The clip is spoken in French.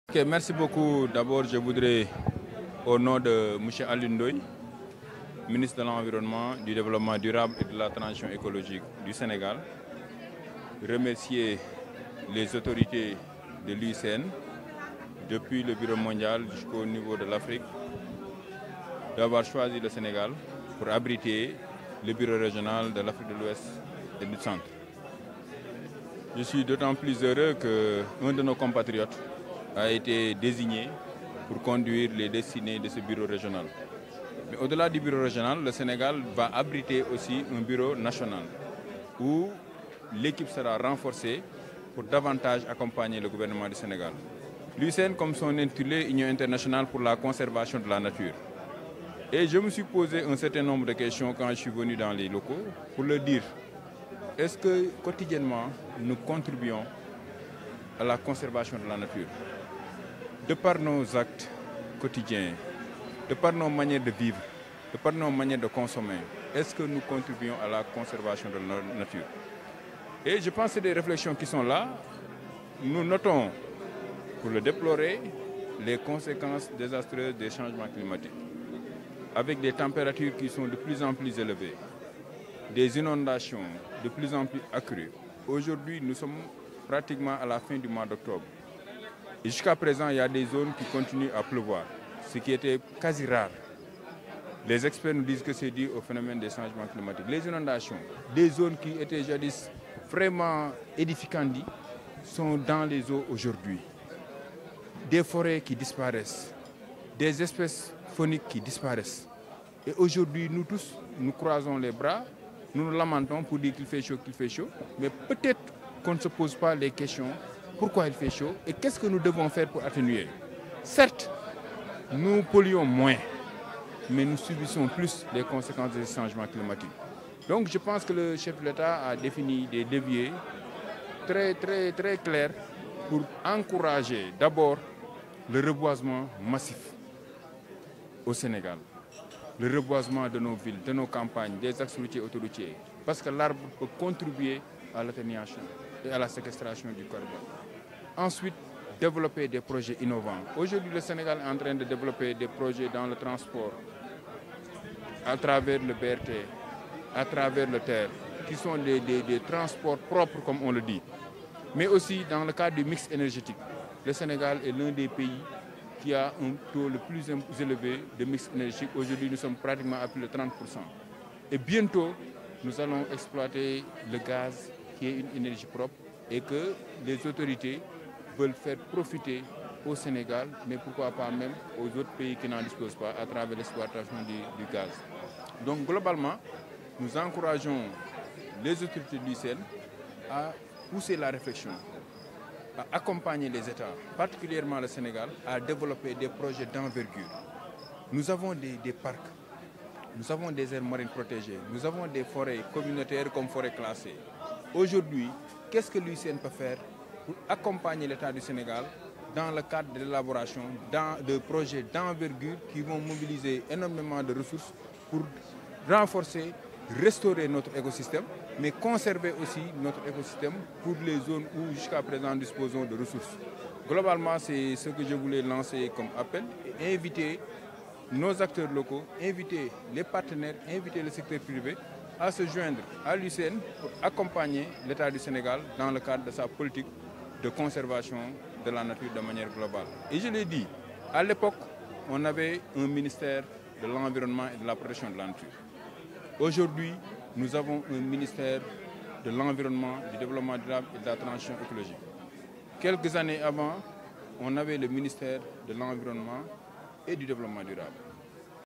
Ok, merci beaucoup. D'abord, je voudrais, au nom de M. Alioune Ndoye, ministre de l'Environnement, du Développement durable et de la Transition écologique du Sénégal, remercier les autorités de l'UICN, depuis le Bureau mondial jusqu'au niveau de l'Afrique, d'avoir choisi le Sénégal pour abriter le Bureau régional de l'Afrique de l'Ouest et du Centre. Je suis d'autant plus heureux qu'un de nos compatriotes a été désigné pour conduire les destinées de ce bureau régional. Mais au-delà du bureau régional, le Sénégal va abriter aussi un bureau national où l'équipe sera renforcée pour davantage accompagner le gouvernement du Sénégal. L'UICN, comme son intitulé, Union internationale pour la conservation de la nature. Et je me suis posé un certain nombre de questions quand je suis venu dans les locaux pour leur dire, est-ce que quotidiennement nous contribuons à la conservation de la nature? De par nos actes quotidiens, de par nos manières de vivre, de par nos manières de consommer, est-ce que nous contribuons à la conservation de la nature? Et je pense que c'est des réflexions qui sont là. Nous notons, pour le déplorer, les conséquences désastreuses des changements climatiques, avec des températures qui sont de plus en plus élevées, des inondations de plus en plus accrues. Aujourd'hui, nous sommes pratiquement à la fin du mois d'octobre. Et jusqu'à présent, il y a des zones qui continuent à pleuvoir, ce qui était quasi rare. Les experts nous disent que c'est dû au phénomène des changements climatiques. Les inondations, des zones qui étaient jadis vraiment édificantes, sont dans les eaux aujourd'hui. Des forêts qui disparaissent, des espèces fauniques qui disparaissent. Et aujourd'hui, nous tous, nous croisons les bras, nous nous lamentons pour dire qu'il fait chaud, mais peut-être qu'on ne se pose pas les questions pourquoi il fait chaud et qu'est-ce que nous devons faire pour atténuer. Certes, nous polluons moins, mais nous subissons plus les conséquences des changements climatiques. Donc je pense que le chef de l'État a défini des leviers très clairs pour encourager d'abord le reboisement massif au Sénégal. Le reboisement de nos villes, de nos campagnes, des axes routiers, autoroutiers. Parce que l'arbre peut contribuer à l'atténuation et à la séquestration du carbone. Ensuite, développer des projets innovants. Aujourd'hui, le Sénégal est en train de développer des projets dans le transport, à travers le BRT, à travers le TER, qui sont des transports propres, comme on le dit. Mais aussi dans le cadre du mix énergétique. Le Sénégal est l'un des pays qui a un taux le plus élevé de mix énergétique. Aujourd'hui, nous sommes pratiquement à plus de 30%. Et bientôt, nous allons exploiter le gaz, qui est une énergie propre, et que les autorités veulent faire profiter au Sénégal, mais pourquoi pas même aux autres pays qui n'en disposent pas à travers l'exploitation du gaz. Donc globalement, nous encourageons les autorités du l'UICN à pousser la réflexion, à accompagner les États, particulièrement le Sénégal, à développer des projets d'envergure. Nous avons des parcs, nous avons des aires marines protégées, nous avons des forêts communautaires comme forêts classées. Aujourd'hui, qu'est-ce que l'UICN peut faire pour accompagner l'État du Sénégal dans le cadre de l'élaboration de projets d'envergure qui vont mobiliser énormément de ressources pour renforcer, restaurer notre écosystème, mais conserver aussi notre écosystème pour les zones où jusqu'à présent nous disposons de ressources. Globalement, c'est ce que je voulais lancer comme appel et inviter nos acteurs locaux, inviter les partenaires, inviter le secteur privé à se joindre à l'UICN pour accompagner l'État du Sénégal dans le cadre de sa politique de conservation de la nature de manière globale. Et je l'ai dit, à l'époque, on avait un ministère de l'Environnement et de la Protection de la Nature. Aujourd'hui, nous avons un ministère de l'Environnement, du Développement durable et de la Transition écologique. Quelques années avant, on avait le ministère de l'Environnement et du Développement durable.